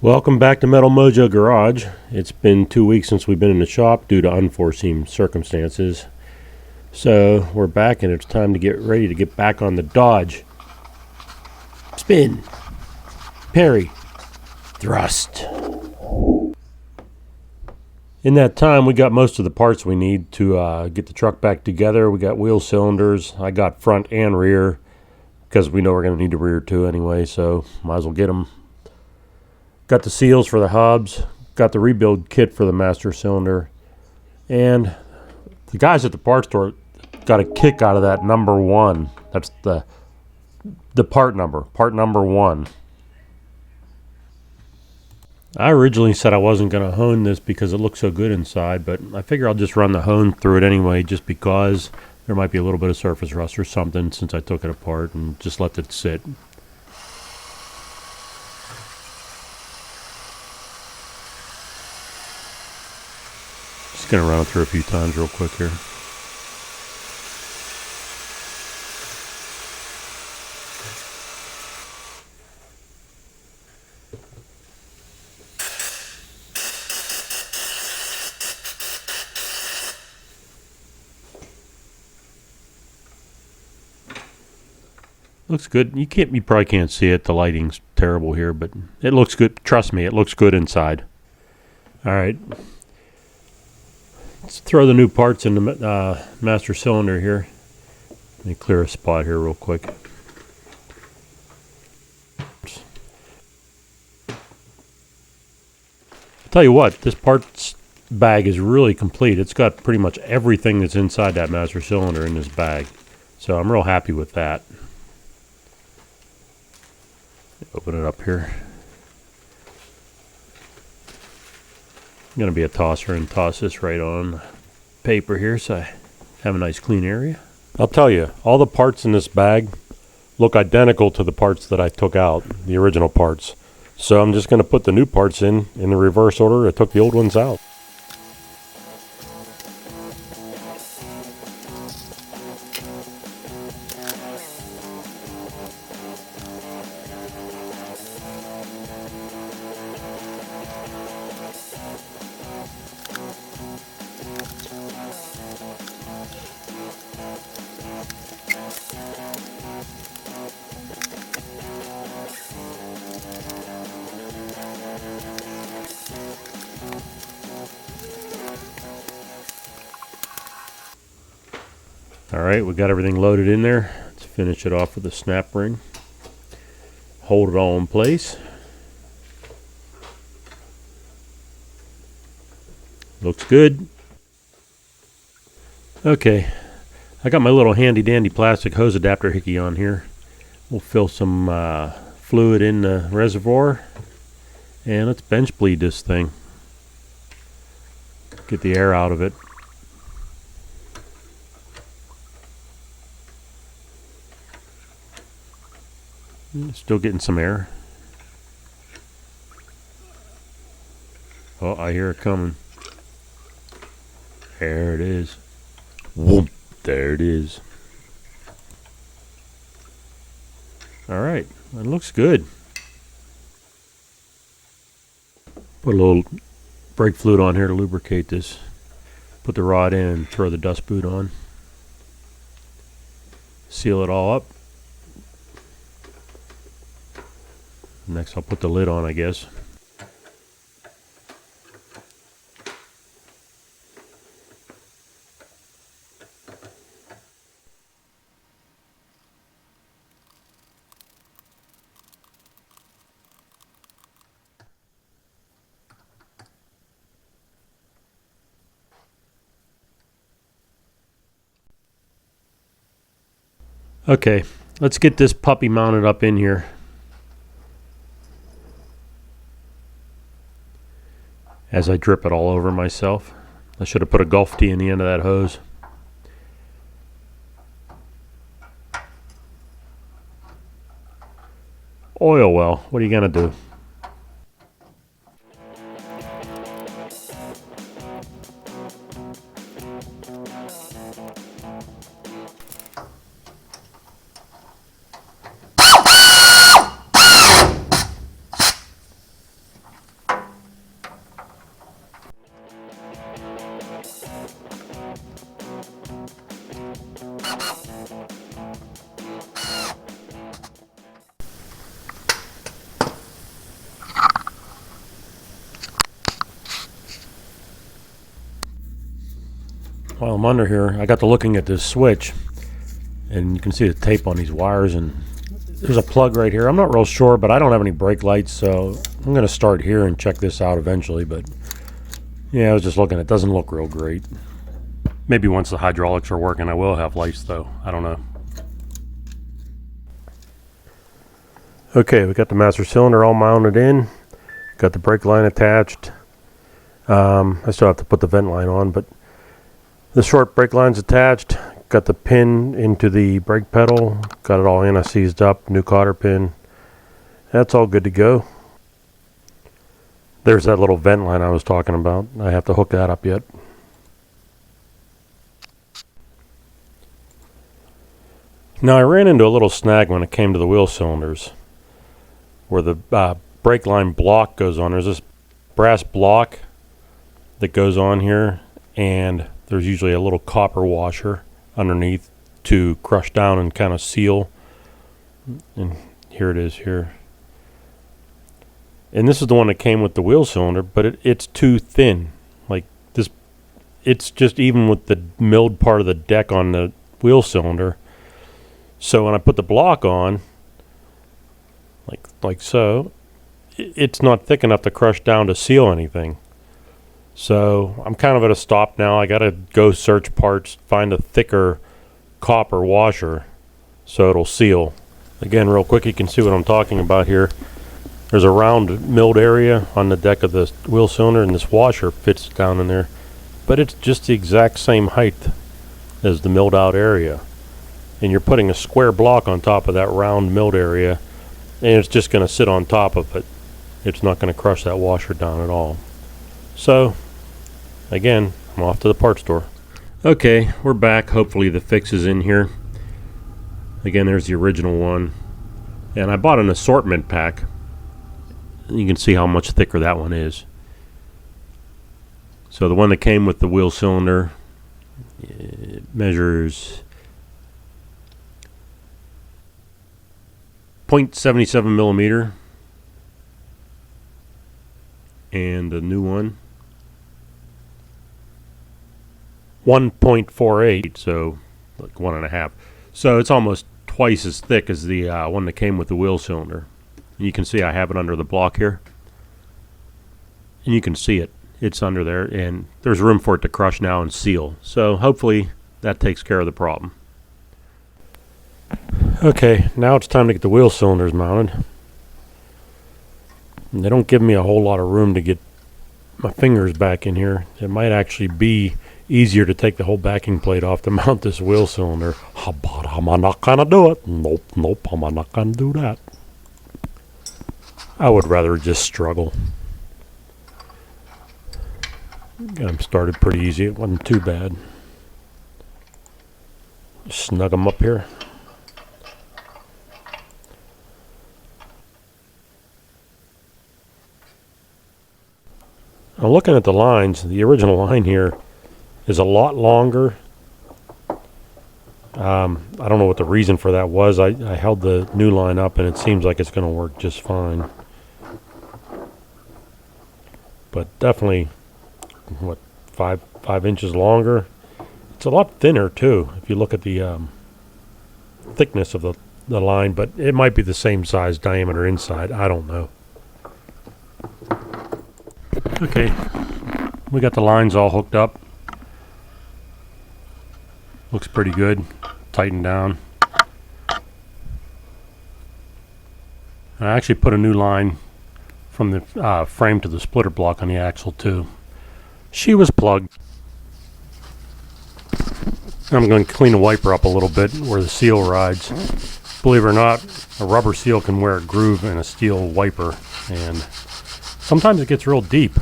Welcome back to Metal Mojo Garage. It's been 2 weeks since we've been in the shop due to unforeseen circumstances. So we're back and it's time to get ready to get back on the Dodge. Spin, parry, thrust. In that time we got most of the parts we need to get the truck back together. We got wheel cylinders. I got front and rear because we know we're going to need the rear too anyway, so might as well get them. Got the seals for the hubs, got the rebuild kit for the master cylinder, and the guys at the parts store got a kick out of that number 1. That's the part number 1. I originally said I wasn't going to hone this because it looks so good inside, but I figure I'll just run the hone through it anyway just because there might be a little bit of surface rust or something since I took it apart, and just let it sit. Just going to run it through a few times real quick here. Looks good. You probably can't see it. The lighting's terrible here, but it looks good. Trust me, it looks good inside. All right. Let's throw the new parts in the master cylinder here. Let me clear a spot here real quick. I'll tell you what, this parts bag is really complete. It's got pretty much everything that's inside that master cylinder in this bag. So I'm real happy with that. Open it up here. I'm going to be a tosser and toss this right on paper here so I have a nice clean area. I'll tell you, all the parts in this bag look identical to the parts that I took out, the original parts. So I'm just going to put the new parts in the reverse order I took the old ones out. Alright, we got everything loaded in there. Let's finish it off with a snap ring. Hold it all in place. Looks good. Okay, I got my little handy dandy plastic hose adapter hickey on here. We'll fill some fluid in the reservoir and let's bench bleed this thing. Get the air out of it. Still getting some air. Oh, I hear it coming. There it is. Whoop, there it is. Alright, it looks good. Put a little brake fluid on here to lubricate this. Put the rod in and throw the dust boot on. Seal it all up. Next I'll put the lid on, I guess. Okay, let's get this puppy mounted up in here. As I drip it all over myself. I should have put a Gulf tee in the end of that hose. Oil well, what are you gonna do? While I'm under here, I got to looking at this switch, and you can see the tape on these wires, and there's a plug right here. I'm not real sure, but I don't have any brake lights, so I'm going to start here and check this out eventually. But yeah, I was just looking. It doesn't look real great. Maybe once the hydraulics are working, I will have lights, though. I don't know. Okay, we got the master cylinder all mounted in. Got the brake line attached. I still have to put the vent line on, but the short brake line's attached. Got the pin into the brake pedal. Got it all anti-seized up. New cotter pin. That's all good to go. There's that little vent line I was talking about. I have to hook that up yet. Now I ran into a little snag when it came to the wheel cylinders, where the brake line block goes on. There's this brass block that goes on here, and there's usually a little copper washer underneath to crush down and kind of seal. And here it is here. And this is the one that came with the wheel cylinder, but it's too thin. Like this, it's just even with the milled part of the deck on the wheel cylinder. So when I put the block on, like so, it's not thick enough to crush down to seal anything. So I'm kind of at a stop now. I got to go search parts, find a thicker copper washer so it'll seal. Again, real quick, you can see what I'm talking about here. There's a round milled area on the deck of the wheel cylinder, and this washer fits down in there. But it's just the exact same height as the milled out area. And you're putting a square block on top of that round milled area, and it's just going to sit on top of it. It's not going to crush that washer down at all. So, again, I'm off to the parts store. Okay, we're back. Hopefully the fix is in here. Again, there's the original one. And I bought an assortment pack. You can see how much thicker that one is. So the one that came with the wheel cylinder, it measures 0.77 millimeter, and the new one 1.48, so like 1.5. So it's almost twice as thick as the one that came with the wheel cylinder. And you can see I have it under the block here, and you can see it's under there, and there's room for it to crush now and seal. So hopefully that takes care of the problem. Okay, now it's time to get the wheel cylinders mounted. And they don't give me a whole lot of room to get my fingers back in here. It might actually be easier to take the whole backing plate off to mount this wheel cylinder. But I'm not gonna do it. Nope, I'm not gonna do that. I would rather just struggle. Got them started pretty easy. It wasn't too bad. Snug them up here. Now looking at the lines, the original line here is a lot longer. I don't know what the reason for that was. I held the new line up, and it seems like it's going to work just fine. But definitely, what, five inches longer? It's a lot thinner too, if you look at the thickness of the line, but it might be the same size diameter inside. I don't know. Okay, we got the lines all hooked up. Looks pretty good. Tightened down. And I actually put a new line from the frame to the splitter block on the axle too. She was plugged. I'm going to clean the wiper up a little bit where the seal rides. Believe it or not, a rubber seal can wear a groove in a steel wiper, and sometimes it gets real deep.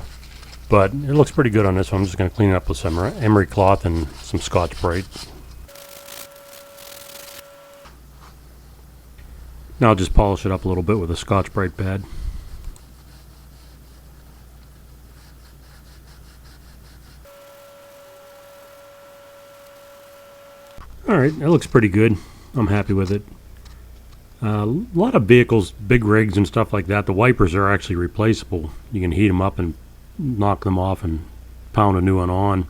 But it looks pretty good on this one. I'm just going to clean it up with some emery cloth and some Scotch-Brite. Now I'll just polish it up a little bit with a Scotch-Brite pad. Alright, that looks pretty good. I'm happy with it. A lot of vehicles, big rigs and stuff like that, the wipers are actually replaceable. You can heat them up and knock them off and pound a new one on.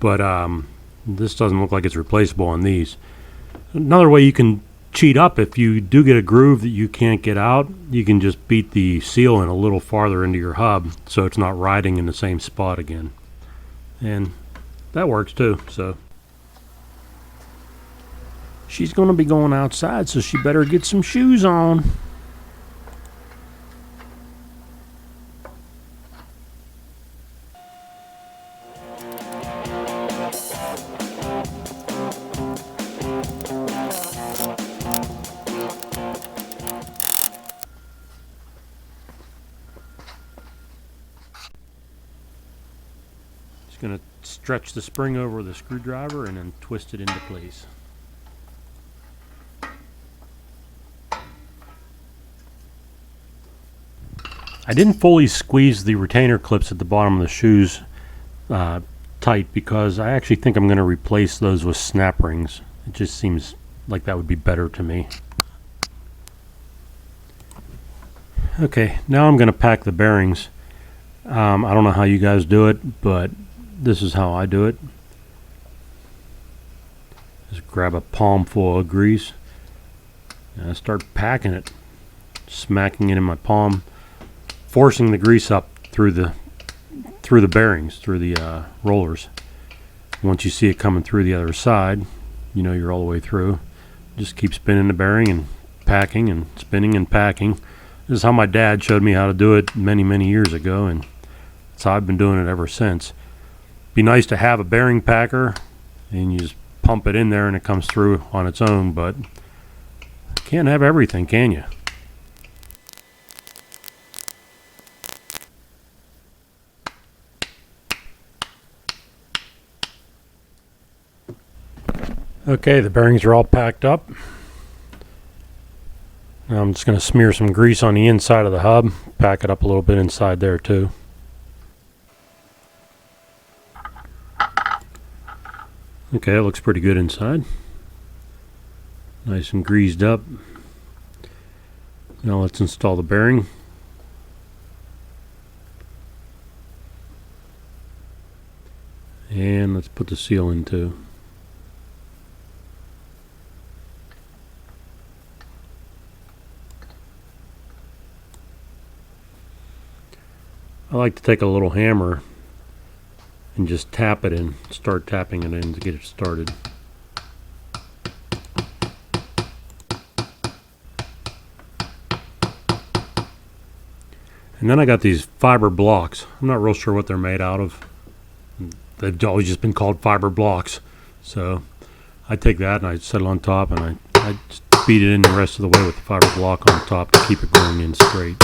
but this doesn't look like it's replaceable on these. Another way you can cheat up, if you do get a groove that you can't get out, you can just beat the seal in a little farther into your hub so it's not riding in the same spot again. And that works too. So she's going to be going outside, so she better get some shoes on. Going to stretch the spring over the screwdriver and then twist it into place. I didn't fully squeeze the retainer clips at the bottom of the shoes tight because I actually think I'm going to replace those with snap rings. It just seems like that would be better to me. Okay, now I'm going to pack the bearings. I don't know how you guys do it, but this is how I do it. Just grab a palm full of grease and I start packing it, smacking it in my palm, forcing the grease up through the bearings, through the rollers. Once you see it coming through the other side, you know you're all the way through. Just keep spinning the bearing and packing and spinning and packing. This is how my dad showed me how to do it many years ago, and that's how I've been doing it ever since. Be nice to have a bearing packer and you just pump it in there and it comes through on its own, but can't have everything, can you? Okay, the bearings are all packed up. Now I'm just going to smear some grease on the inside of the hub, pack it up a little bit inside there too. Okay, it looks pretty good inside. Nice and greased up. Now let's install the bearing. And let's put the seal in too. I like to take a little hammer and just tap it in, start tapping it in to get it started. And then I got these fiber blocks. I'm not real sure what they're made out of. They've always just been called fiber blocks. So I take that and I set it on top and I just beat it in the rest of the way with the fiber block on top to keep it going in straight.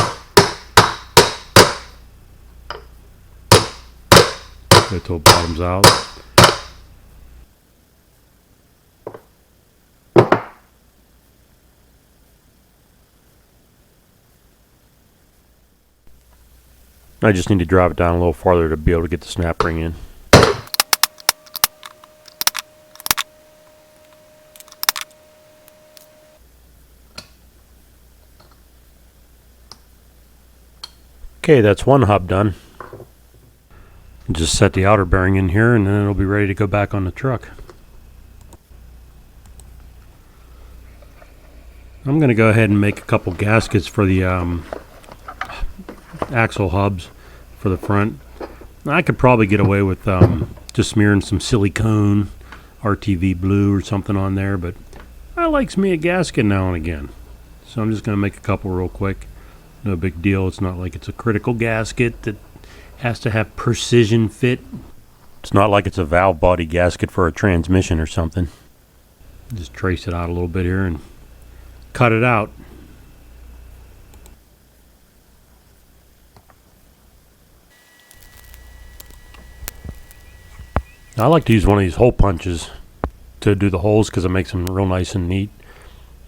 Go till it bottoms out. I just need to drive it down a little farther to be able to get the snap ring in. Okay, that's one hub done. Just set the outer bearing in here and then it'll be ready to go back on the truck. I'm going to go ahead and make a couple gaskets for the axle hubs for the front. I could probably get away with just smearing some silicone RTV blue or something on there, but I likes me a gasket now and again. So I'm just going to make a couple real quick. No big deal. It's not like it's a critical gasket that has to have precision fit. It's not like it's a valve body gasket for a transmission or something. Just trace it out a little bit here and cut it out. I like to use one of these hole punches to do the holes because it makes them real nice and neat.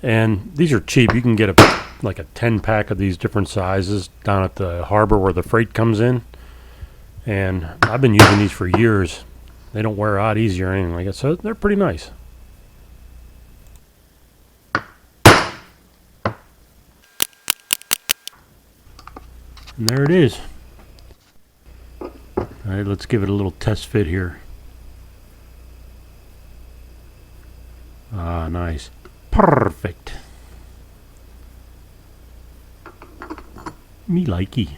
And these are cheap. You can get like a 10-pack of these different sizes down at the harbor where the freight comes in. And I've been using these for years. They don't wear out easy or anything like that, so they're pretty nice. And there it is. Alright, let's give it a little test fit here. nice. Perfect. Me likey.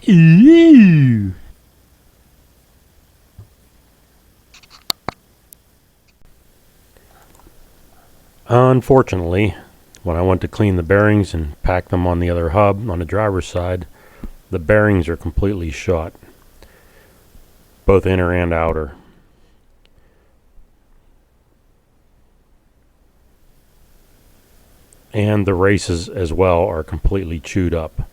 Ew. Unfortunately, when I went to clean the bearings and pack them on the other hub on the driver's side, the bearings are completely shot, both inner and outer. And the races as well are completely chewed up.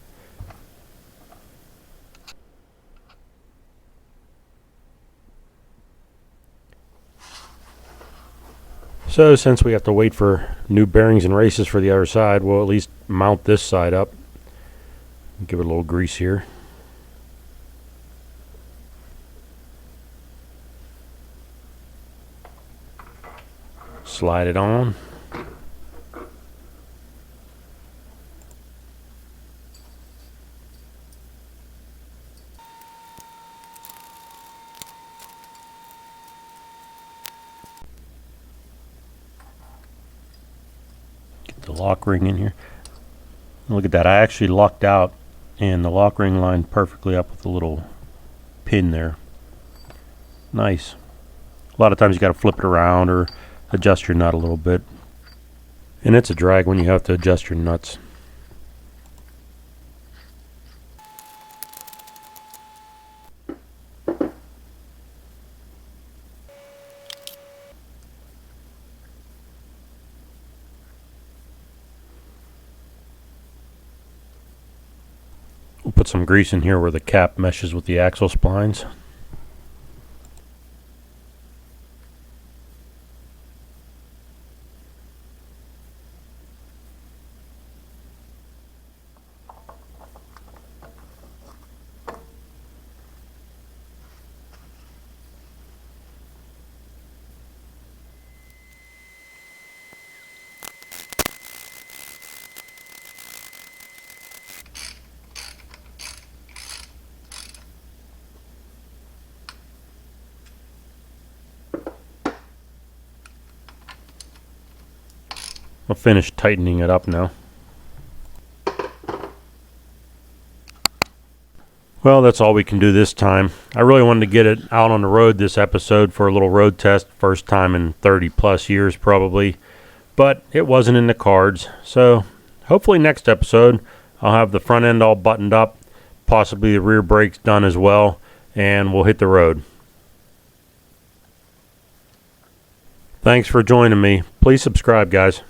So since we have to wait for new bearings and races for the other side, we'll at least mount this side up. Give it a little grease here. Slide it on. The lock ring in here. Look at that, I actually locked out and the lock ring lined perfectly up with a little pin there. Nice. A lot of times you got to flip it around or adjust your nut a little bit, and it's a drag when you have to adjust your nuts. We'll put some grease in here where the cap meshes with the axle splines. I'll finish tightening it up now. Well, that's all we can do this time. I really wanted to get it out on the road this episode for a little road test. First time in 30 plus years probably. But it wasn't in the cards. So hopefully next episode I'll have the front end all buttoned up. Possibly the rear brakes done as well. And we'll hit the road. Thanks for joining me. Please subscribe, guys.